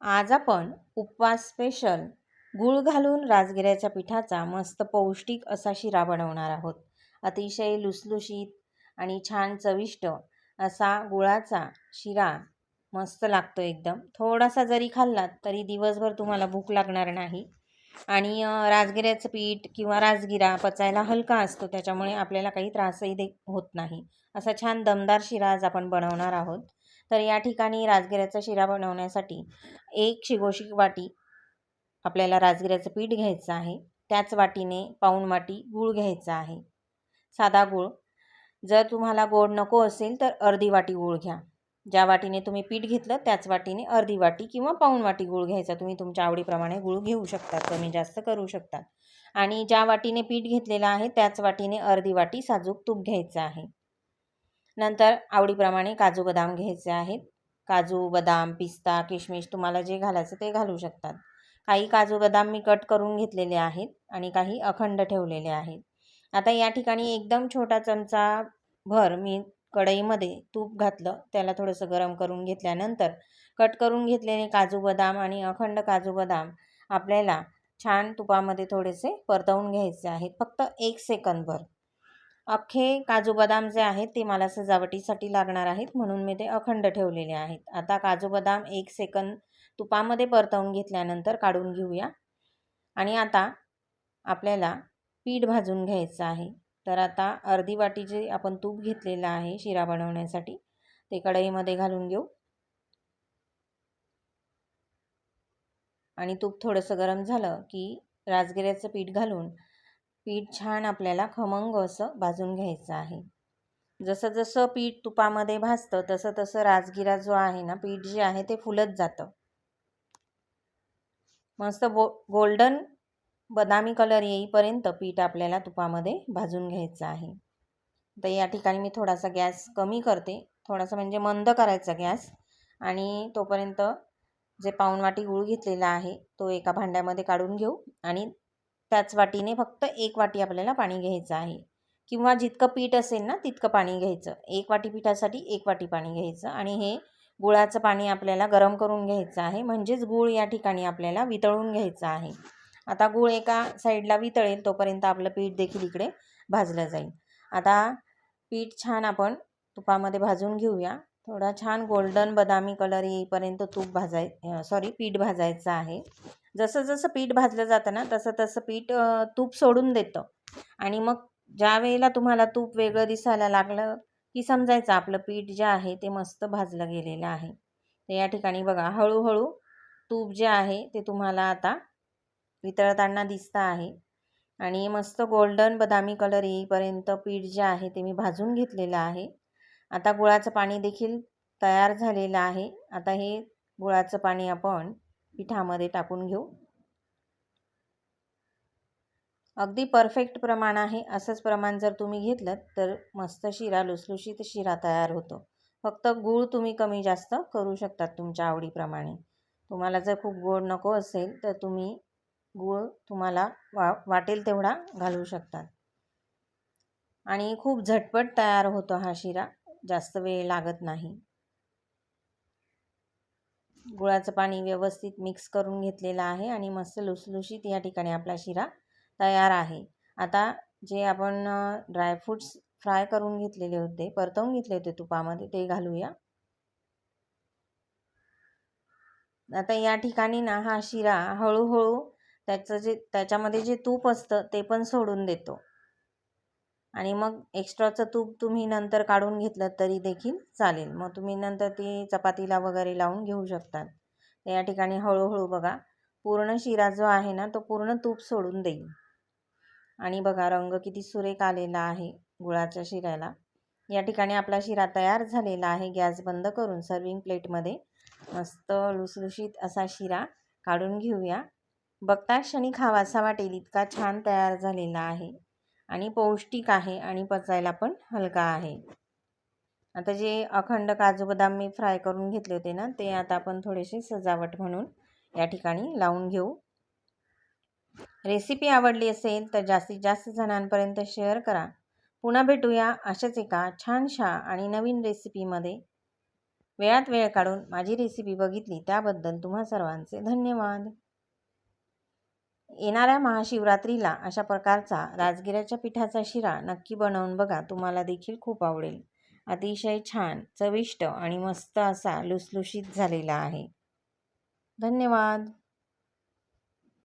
आज आपण उपवास स्पेशल गूळ घालून राजगिऱ्याच्या पिठाचा मस्त पौष्टिक असा शिरा बनवणार आहोत. अतिशय लुसलुशीत आणि छान चविष्ट असा गुळाचा शिरा मस्त लागतो एकदम. थोडासा जरी खाल्लात तरी दिवसभर तुम्हाला भूक लागणार नाही. आणि राजगिऱ्याचं पीठ किंवा राजगिरा पचायला हलका असतो, त्याच्यामुळे आपल्याला काही त्रासही होत नाही. असा छान दमदार शिरा आज आपण बनवणार आहोत. तर या ठिकाणी राजगिऱ्याचा शिरा बनवण्यासाठी 1 शिगोशी वाटी आपल्याला राजगिऱ्याचं पीठ घ्यायचं आहे. त्याच वाटीने पाऊण वाटी गूळ घ्यायचा आहे, साधा गूळ. जर तुम्हाला गोड नको असेल तर अर्धी वाटी गूळ घ्या. ज्या वाटीने तुम्ही पीठ घेतलं त्याच वाटीने अर्धी वाटी किंवा पाऊण वाटी गूळ घ्यायचा. तुम्ही तुमच्या आवडीप्रमाणे गूळ घेऊ शकता, कमी जास्त करू शकता. आणि ज्या वाटीने पीठ घेतलेलं आहे त्याच वाटीने अर्धी वाटी साजूक तूप घ्यायचं आहे. नंतर आवडीप्रमाणे काजू बदाम घ्यायचे आहेत. काजू बदाम पिस्ता किशमिश तुम्हाला जे घालायचं ते घालू शकतात. काही काजू बदाम मी कट करून घेतलेले आहेत आणि काही अखंड ठेवलेले आहेत. आता या ठिकाणी एकदम छोटा चमचा भर मी कढईमध्ये तूप घातलं, त्याला थोडंसं गरम करून घेतल्यानंतर कट करून घेतलेले काजू बदाम आणि अखंड काजू बदाम आपल्याला छान तुपामध्ये थोडेसे परतवून घ्यायचे आहेत, फक्त 1 सेकंदभर. अख्खे काजू बदाम जे आहेत ते मला सजावटीसाठी लागणार आहेत, म्हणून मी ते अखंड ठेवलेले आहेत. आता काजू बदाम 1 सेकंद तुपामध्ये परतवून घेतल्यानंतर काढून घेऊया. आणि आता आपल्याला पीठ भाजून घ्यायचं आहे. तर आता अर्धी वाटी जे आपण तूप घेतलेलं आहे शिरा बनवण्यासाठी ते कढईमध्ये घालून घेऊ. आणि तूप थोडंसं गरम झालं की राजगिऱ्याचं पीठ घालून पीठ छान आपल्याला खमंग असं भाजून घ्यायचं आहे. जसं जसं पीठ तुपामध्ये भाजतं तसं तसं राजगिरा जो आहे ना, पीठ जे आहे ते फुलत जातं. मस्त गोल्डन बदामी कलर येईपर्यंत पीठ आपल्याला तुपामध्ये भाजून घ्यायचं आहे. तर या ठिकाणी मी थोडासा गॅस कमी करते, थोडासा म्हणजे मंद करायचा गॅस. आणि तोपर्यंत जे पाऊण वाटी गूळ घेतलेला आहे तो एका भांड्यामध्ये काढून घेऊ. आणि त्याच वाटीने फक्त 1 वाटी आपल्याला पाणी घ्यायचं आहे, किंवा जितकं पीठ असेल ना तितकं पाणी घ्यायचं. 1 वाटी पिठासाठी 1 वाटी पाणी घ्यायचं. आणि हे गुळाचं पाणी आपल्याला गरम करून घ्यायचं आहे, म्हणजेच गूळ या ठिकाणी आपल्याला वितळून घ्यायचं आहे. आता गूळ एका साईडला वितळेल तोपर्यंत आपलं पीठ देखील इकडे भाजलं जाईल. आता पीठ छान आपण तुपामध्ये भाजून घेऊया. थोडा छान गोल्डन बदामी कलर येईपर्यंत पीठ भाजायचं आहे. जसं जसं पीठ भाजलं जातं ना तसं तसं पीठ तूप सोडून देतं. आणि मग ज्या वेळेला तुम्हाला तूप वेगळं दिसायला लागलं की समजायचं आपलं पीठ जे आहे ते मस्त भाजलं गेलेलं आहे. तर या ठिकाणी बघा, हळूहळू तूप जे आहे ते तुम्हाला आता वितळताना दिसतं आहे. आणि मस्त गोल्डन बदामी कलर येईपर्यंत पीठ जे आहे ते मी भाजून घेतलेलं आहे. आता गुळाचं पाणी देखील तयार झालेलं आहे. आता हे गुळाचं पाणी आपण पिठामध्ये टाकून घेऊ. अगदी परफेक्ट प्रमाण आहे. असंच प्रमाण जर तुम्ही घेतलं तर मस्त शिरा, लुसलुशीत शिरा तयार होतो. फक्त गूळ तुम्ही कमी जास्त करू शकतात तुमच्या आवडीप्रमाणे. तुम्हाला जर खूप गोड नको असेल तर तुम्ही गूळ तुम्हाला वाटेल तेवढा घालू शकतात. आणि खूप झटपट तयार होतो हा शिरा, जास्त वेळ लागत नाही. गुळाचं पाणी व्यवस्थित मिक्स करून घेतलेलं आहे आणि मस्त लुसलुशीत या ठिकाणी आपला शिरा तयार आहे. आता जे आपण ड्रायफ्रूट्स फ्राय करून घेतलेले होते, परतवून घेतले होते तुपामध्ये, ते घालूया. आता या ठिकाणी ना हा शिरा हळूहळू त्याच्यामध्ये जे तूप असतं ते पण सोडून देतो. आणि मग एक्स्ट्राचं तूप तुम्ही नंतर काढून घेतलं तरी देखील चालेल. मग तुम्ही नंतर ती चपातीला वगैरे लावून घेऊ शकतात. तर या ठिकाणी हळूहळू बघा पूर्ण शिरा जो आहे ना तो पूर्ण तूप सोडून देईल. आणि बघा रंग किती सुरेख आलेला आहे गुळाच्या शिऱ्याला. या ठिकाणी आपला शिरा तयार झालेला आहे. गॅस बंद करून सर्विंग प्लेटमध्ये मस्त लुसलुशीत असा शिरा काढून घेऊया. बघता क्षणी खावासा वाटेल इतका छान तयार झालेला आहे. आणि पौष्टिक आहे आणि पचायला पण हलका आहे. आता जे अखंड काजू बदाम मी फ्राय करून घेतले होते ना ते आता आपण थोडेसे सजावट म्हणून या ठिकाणी लावून घेऊ. रेसिपी आवडली असेल तर जास्तीत जास्त जणांपर्यंत शेअर करा. पुन्हा भेटूया अशाच एका छानशा आणि नवीन रेसिपीमध्ये. वेळात वेळ काढून माझी रेसिपी बघितली त्याबद्दल तुम्हा सर्वांचे धन्यवाद. येणाऱ्या महाशिवरात्रीला अशा प्रकारचा राजगिऱ्याच्या पिठाचा शिरा नक्की बनवून बघा. तुम्हाला देखील खूप आवडेल. अतिशय छान, चविष्ट आणि मस्त असा लुसलुशीत झालेला आहे. धन्यवाद.